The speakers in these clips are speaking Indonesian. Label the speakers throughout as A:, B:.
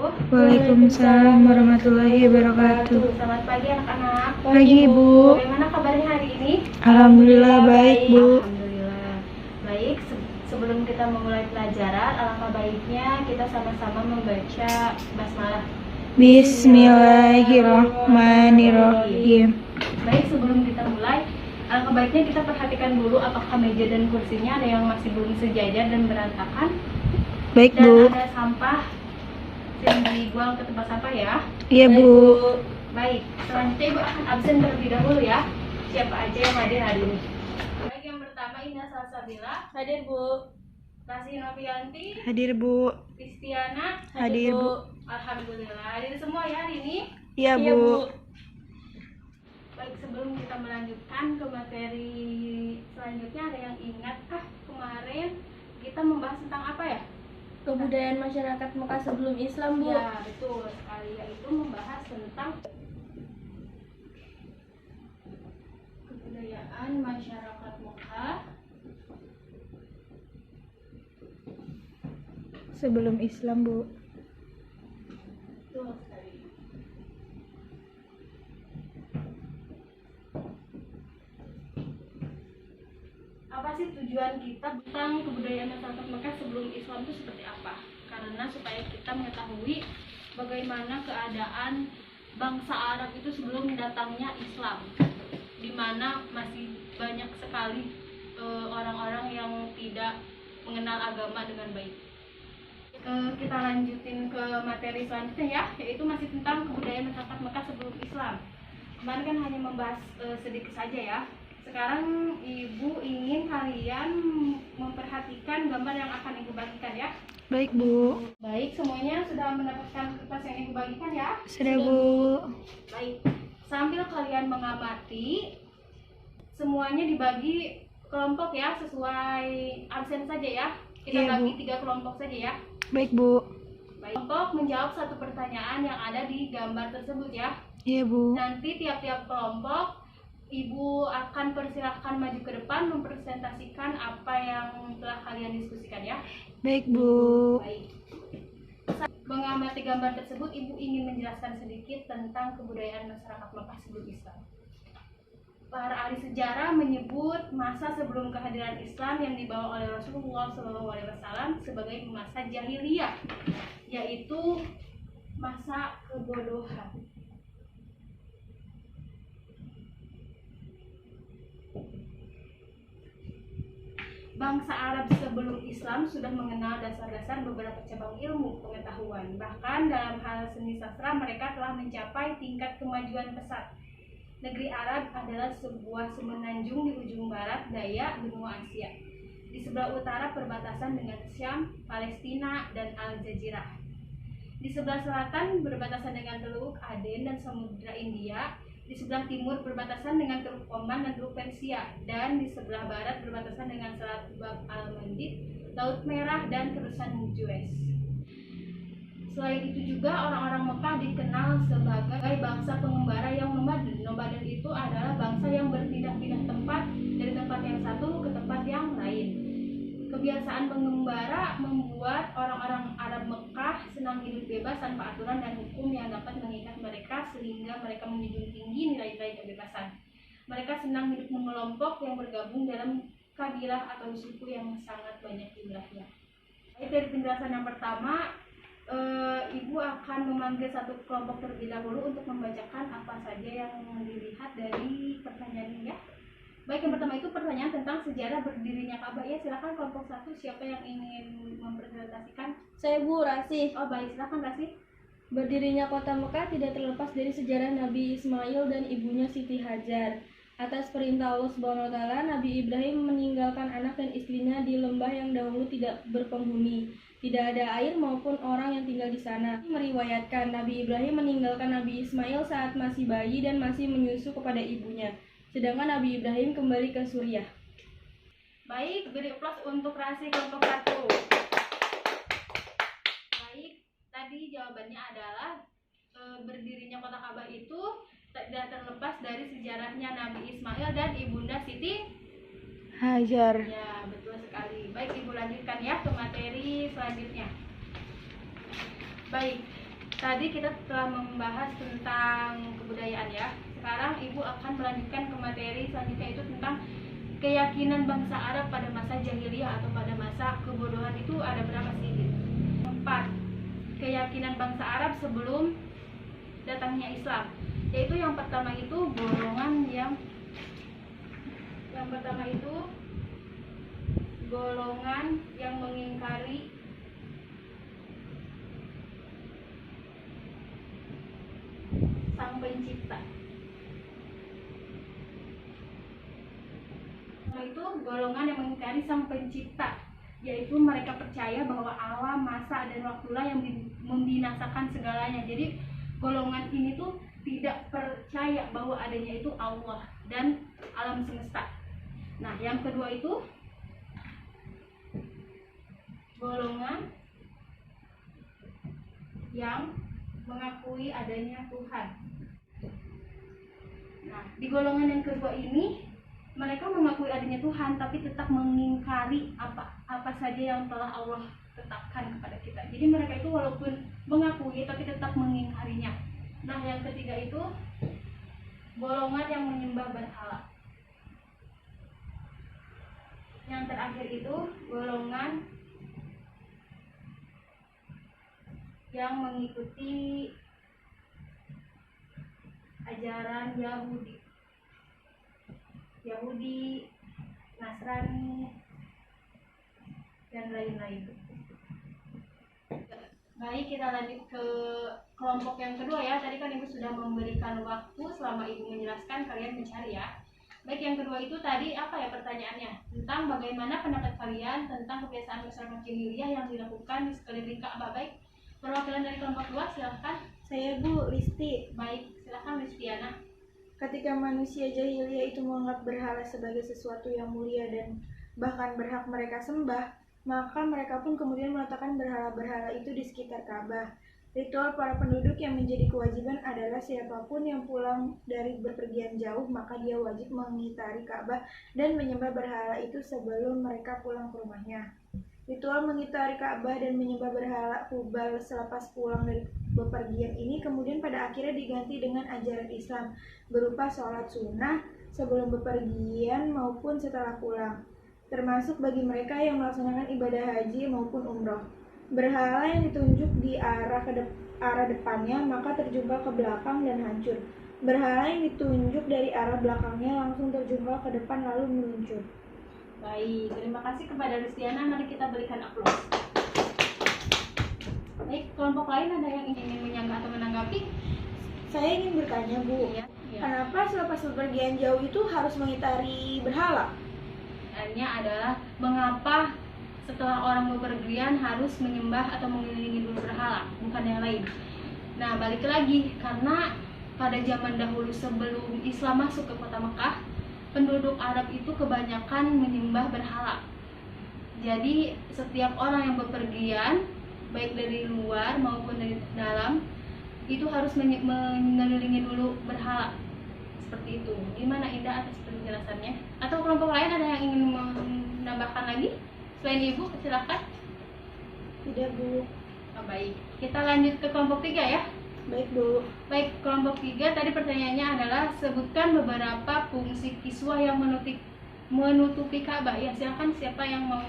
A: Waalaikumsalam warahmatullahi wabarakatuh.
B: Selamat pagi anak-anak.
A: Pagi, Bu.
B: Bagaimana kabarnya hari ini?
A: Alhamdulillah baik, Bu.
B: Alhamdulillah. Baik, sebelum kita memulai pelajaran, alangkah baiknya kita sama-sama membaca basmalah.
A: Bismillahirrahmanirrahim.
B: Baik, sebelum kita mulai, alangkah baiknya kita perhatikan dulu apakah meja dan kursinya ada yang masih belum sejajar dan berantakan.
A: Baik,
B: Dan
A: Bu.
B: ada sampah yang dibuang ke tempat sampah ya.
A: Iya, Bu.
B: Baik, selanjutnya Ibu akan absen terlebih dahulu ya. Siapa aja yang hadir hari ini? Baik, yang pertama Ina Salsabila. Hadir, Bu. Rasi Novianti.
A: Hadir, Bu.
B: Kristiana.
A: Hadir, Bu.
B: Alhamdulillah, hadir semua ya hari ini.
A: Iya, Bu.
B: Baik, sebelum kita melanjutkan ke materi selanjutnya, ada yang ingat kemarin kita membahas tentang apa ya?
C: Kebudayaan masyarakat Mekah sebelum Islam, Bu.
B: Ya, betul sekali, yaitu membahas tentang kebudayaan masyarakat Mekah
A: Sebelum Islam, Bu.
B: betul sekali. Apa sih tujuan kita tentang kebudayaan masyarakat Mekah sebelum Islam itu seperti apa? Karena supaya kita mengetahui bagaimana keadaan bangsa Arab itu sebelum datangnya Islam, di mana masih banyak sekali orang-orang yang tidak mengenal agama dengan baik. Kita lanjutin ke materi selanjutnya ya, yaitu masih tentang kebudayaan masyarakat Mekah sebelum Islam. Kemarin kan hanya membahas sedikit saja ya. Sekarang Ibu ingin kalian memperhatikan gambar yang akan Ibu bagikan ya.
A: Baik, Bu.
B: Baik, semuanya sudah mendapatkan kertas yang Ibu bagikan ya?
A: Sudah, Bu.
B: Baik, sambil kalian mengamati, semuanya dibagi kelompok ya, sesuai absen saja ya. Kita
A: Iya,
B: bagi
A: Bu.
B: 3 kelompok saja ya.
A: Baik, Bu.
B: Baik, kelompok menjawab satu pertanyaan yang ada di gambar tersebut ya.
A: Iya, Bu.
B: Nanti tiap-tiap kelompok Ibu akan persilahkan maju ke depan mempresentasikan apa yang telah kalian diskusikan ya.
A: Baik, Bu.
B: Baik. Mengamati gambar tersebut, Ibu ingin menjelaskan sedikit tentang kebudayaan masyarakat Mekah sebelum Islam. Para ahli sejarah menyebut masa sebelum kehadiran Islam yang dibawa oleh Rasulullah SAW sebagai masa jahiliyah, yaitu masa kebodohan. Bangsa Arab sebelum Islam sudah mengenal dasar-dasar beberapa cabang ilmu pengetahuan. Bahkan dalam hal seni sastra mereka telah mencapai tingkat kemajuan pesat. Negeri Arab adalah sebuah semenanjung di ujung barat daya benua Asia. Di sebelah utara perbatasan dengan Syam, Palestina, dan Al-Jazirah. Di sebelah selatan berbatasan dengan Teluk Aden dan Samudra India. Di sebelah timur berbatasan dengan Teluk Oman dan Teluk Persia, dan di sebelah barat berbatasan dengan Selat Bab al-Mandib, Laut Merah, dan terusan Suez. Selain itu juga orang-orang Mekah dikenal sebagai bangsa pengembara yang nomaden. Nomaden itu adalah bangsa yang berpindah-pindah tempat dari tempat yang satu ke tempat yang lain. Kebiasaan pengembara membuat orang-orang Arab Mekah senang hidup bebas tanpa aturan dan hukum yang dapat mengikat mereka, sehingga mereka menjunjung tinggi nilai-nilai kebebasan. Mereka senang hidup mengelompok yang bergabung dalam kabilah atau suku yang sangat banyak jumlahnya. Dari penjelasan yang pertama, Ibu akan memanggil satu kelompok terlebih dahulu untuk membacakan apa saja yang dilihat dari pertanyaan ini ya. Baik, yang pertama itu pertanyaan tentang sejarah berdirinya Ka'bah ya. Silakan kelompok 1, siapa yang ingin mempresentasikan?
C: Saya, Bu, Rasih.
B: Oh baik, silakan Rasih.
C: Berdirinya kota Mekah tidak terlepas dari sejarah Nabi Ismail dan ibunya Siti Hajar. Atas perintah Allah SWT, Nabi Ibrahim meninggalkan anak dan istrinya di lembah yang dahulu tidak berpenghuni. Tidak ada air maupun orang yang tinggal di sana. Meriwayatkan Nabi Ibrahim meninggalkan Nabi Ismail saat masih bayi dan masih menyusu kepada ibunya. Sedangkan Nabi Ibrahim kembali ke Suriah.
B: Baik, beri aplaus untuk Rasih kelompok 1. Baik, tadi jawabannya adalah berdirinya kota Ka'bah itu tidak terlepas dari sejarahnya Nabi Ismail dan ibunda Siti
A: Hajar.
B: Ya, betul sekali. Baik, Ibu lanjutkan ya ke materi selanjutnya. Baik, tadi kita telah membahas tentang kebudayaan ya. Sekarang Ibu akan melanjutkan ke materi selanjutnya, itu tentang keyakinan bangsa Arab pada masa jahiliyah atau pada masa kebodohan. Itu ada berapa sih? 4 keyakinan bangsa Arab sebelum datangnya Islam. Yaitu yang pertama itu golongan yang mengingkari Sang Pencipta. Itu golongan yang mengingkari Sang Pencipta, yaitu mereka percaya bahwa alam, masa, dan waktulah yang membinasakan segalanya. Jadi golongan ini tuh tidak percaya bahwa adanya itu Allah dan alam semesta. Nah, yang kedua itu golongan yang mengakui adanya Tuhan. Nah, di golongan yang kedua ini mereka mengakui adanya Tuhan tapi tetap mengingkari apa saja yang telah Allah tetapkan kepada kita. Jadi mereka itu walaupun mengakui tapi tetap mengingkarinya. Nah, yang ketiga itu golongan yang menyembah berhala. Yang terakhir itu golongan yang mengikuti ajaran Yahudi, Nasrani, dan lain-lain. Baik, kita lanjut ke kelompok yang kedua ya. Tadi kan Ibu sudah memberikan waktu selama Ibu menjelaskan, kalian mencari ya. Baik, yang kedua itu tadi apa ya pertanyaannya? Tentang bagaimana pendapat kalian tentang kebiasaan masyarakat jahiliyah yang dilakukan di sekeliling Ka'bah. Baik, perwakilan dari kelompok 2 silahkan.
A: Saya Bu Listi.
B: Baik, silahkan Listiana.
A: Ketika manusia jahiliyah itu menganggap berhala sebagai sesuatu yang mulia dan bahkan berhak mereka sembah, maka mereka pun kemudian meletakkan berhala-berhala itu di sekitar Ka'bah. Ritual para penduduk yang menjadi kewajiban adalah siapapun yang pulang dari bepergian jauh, maka dia wajib mengitari Ka'bah dan menyembah berhala itu sebelum mereka pulang ke rumahnya. Ritual mengitari Ka'bah dan menyembah berhala Hubal selepas pulang dari bepergian ini kemudian pada akhirnya diganti dengan ajaran Islam berupa sholat sunnah sebelum bepergian maupun setelah pulang, termasuk bagi mereka yang melaksanakan ibadah haji maupun umroh. Berhala yang ditunjuk di arah depannya maka terjungkal ke belakang dan hancur. Berhala yang ditunjuk dari arah belakangnya langsung terjungkal ke depan lalu meluncur.
B: Baik, terima kasih kepada Listiana. Mari kita berikan aplaus. Baik, kelompok lain ada yang ingin menyanggah atau menanggapi?
A: Saya ingin bertanya, Bu,
B: Ya.
A: kenapa selepas bepergian jauh itu harus mengitari berhala?
B: Pertanyaannya adalah mengapa setelah orang bepergian harus menyembah atau mengelilingi dulu berhala, bukan yang lain. Nah, balik lagi, karena pada zaman dahulu sebelum Islam masuk ke kota Mekah, penduduk Arab itu kebanyakan menyembah berhala. Jadi setiap orang yang bepergian, baik dari luar maupun dari dalam, itu harus mengelilingi dulu berhala. Seperti itu. Gimana Indah atas penjelasannya? Atau kelompok lain ada yang ingin menambahkan lagi? Selain Ibu, silakan.
A: Tidak, Bu.
B: Oh, baik. Kita lanjut ke kelompok 3 ya.
A: Baik, Bu.
B: Baik, kelompok 3 tadi pertanyaannya adalah sebutkan beberapa fungsi kiswah yang menutupi Ka'bah. Ya, silakan siapa yang mau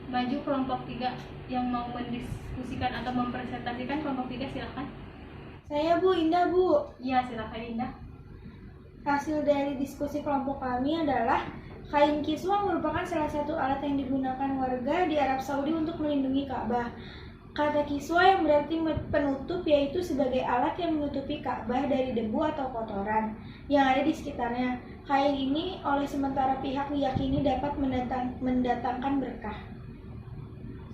B: maju kelompok 3 yang mau mendiskusikan atau mempresentasikan kelompok 3 silakan.
A: Saya, Bu. Indah, Bu.
B: Iya, silakan Indah.
A: Hasil dari diskusi kelompok kami adalah kain kiswah merupakan salah satu alat yang digunakan warga di Arab Saudi untuk melindungi Ka'bah. Kata kiswah yang berarti penutup yaitu sebagai alat yang menutupi Ka'bah dari debu atau kotoran yang ada di sekitarnya. Kain ini oleh sementara pihak diyakini dapat mendatangkan berkah.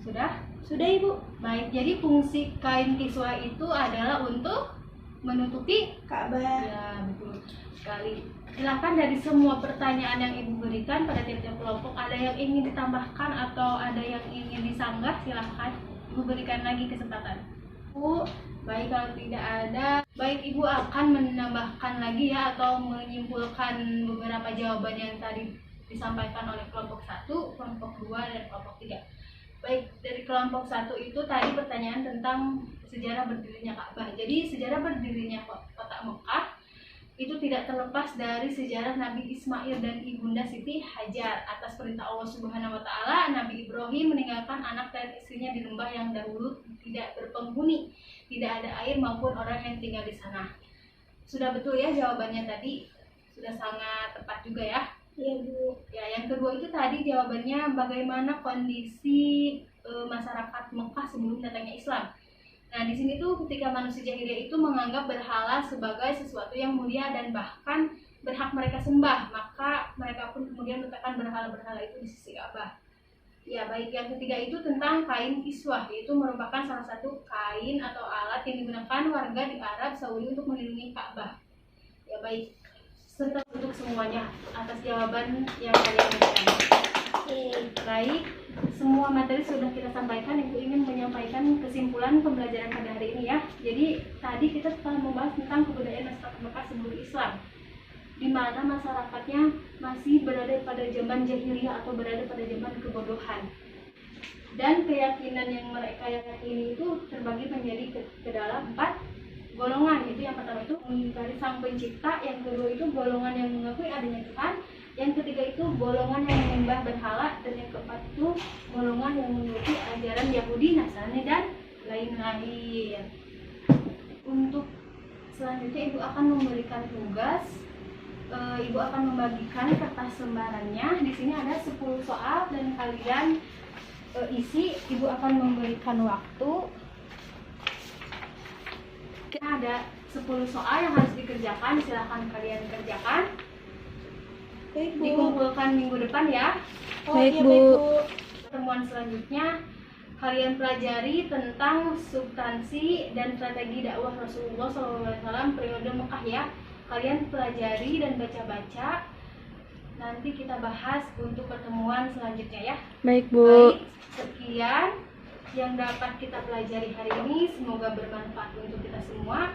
B: Sudah?
A: Sudah, Ibu.
B: Baik, jadi fungsi kain kiswah itu adalah untuk menutupi
A: Ka'bah.
B: ya, betul sekali. Silakan dari semua pertanyaan yang Ibu berikan pada tiap-tiap kelompok, ada yang ingin ditambahkan atau ada yang ingin disanggah, silakan Ibu berikan lagi kesempatan.
A: Bu,
B: Baik, kalau tidak ada, baik Ibu akan menambahkan lagi ya atau menyimpulkan beberapa jawaban yang tadi disampaikan oleh kelompok 1, kelompok 2, dan kelompok 3. Baik, dari kelompok 1 itu tadi pertanyaan tentang sejarah berdirinya Ka'bah. Jadi sejarah berdirinya kota Mekah itu tidak terlepas dari sejarah Nabi Ismail dan ibunda Siti Hajar. Atas perintah Allah Subhanahu wa taala, Nabi Ibrahim meninggalkan anak dan istrinya di lembah yang dahulu tidak berpenghuni, tidak ada air maupun orang yang tinggal di sana. Sudah betul ya jawabannya tadi? Sudah sangat tepat juga ya.
A: Iya Bu.
B: Ya, yang kedua itu tadi jawabannya bagaimana kondisi masyarakat Mekah sebelum datangnya Islam. Nah, di sini tuh ketika manusia jahiliyah itu menganggap berhala sebagai sesuatu yang mulia dan bahkan berhak mereka sembah, maka mereka pun kemudian meletakkan berhala-berhala itu di sisi Ka'bah. Ya, baik, yang ketiga itu tentang kain kiswah, yaitu merupakan salah satu kain atau alat yang digunakan warga di Arab Saudi untuk melindungi Ka'bah. Ya, baik. Serta untuk semuanya atas jawaban yang kalian berikan. Baik, semua materi sudah kita sampaikan. Ibu ingin menyampaikan kesimpulan pembelajaran pada hari ini ya. Jadi tadi kita telah membahas tentang kebudayaan masyarakat Mekah sebelum Islam, di mana masyarakatnya masih berada pada zaman jahiliyah atau berada pada zaman kebodohan. Dan keyakinan yang mereka yakini itu terbagi menjadi ke dalam 4 golongan. Itu yang pertama itu mengingkari Sang Pencipta, yang kedua itu golongan yang mengakui adanya Tuhan, yang ketiga itu golongan yang menyembah berhala, dan yang keempat itu golongan yang mengikuti ajaran Yahudi, Nasrani, dan lain-lain. Untuk selanjutnya ibu akan memberikan tugas. Ibu akan membagikan kertas lembarannya. Di sini ada 10 soal dan kalian isi. Ibu akan memberikan waktu. Ada 10 soal yang harus dikerjakan, silahkan kalian kerjakan.
A: Baik Bu.
B: Dikumpulkan minggu depan ya.
C: Baik,
A: iya,
C: Bu.
A: baik Bu.
B: Pertemuan selanjutnya kalian pelajari tentang substansi dan strategi dakwah Rasulullah SAW periode Mekah ya. Kalian pelajari dan baca-baca. Nanti kita bahas untuk pertemuan selanjutnya ya.
C: Baik, Bu.
B: Baik, sekian yang dapat kita pelajari hari ini. Semoga bermanfaat untuk kita semua.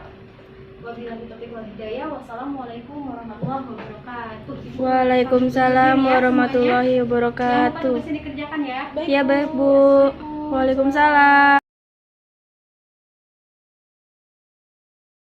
B: Wabillahi taufiq wal hidayah. Wassalamualaikum warahmatullahi wabarakatuh.
C: Waalaikumsalam warahmatullahi
B: Jangan lupa
C: wabarakatuh.
B: tugasnya dikerjakan ya.
A: Baik,
C: Ya,
A: Bu.
C: baik, Bu. Waalaikumsalam.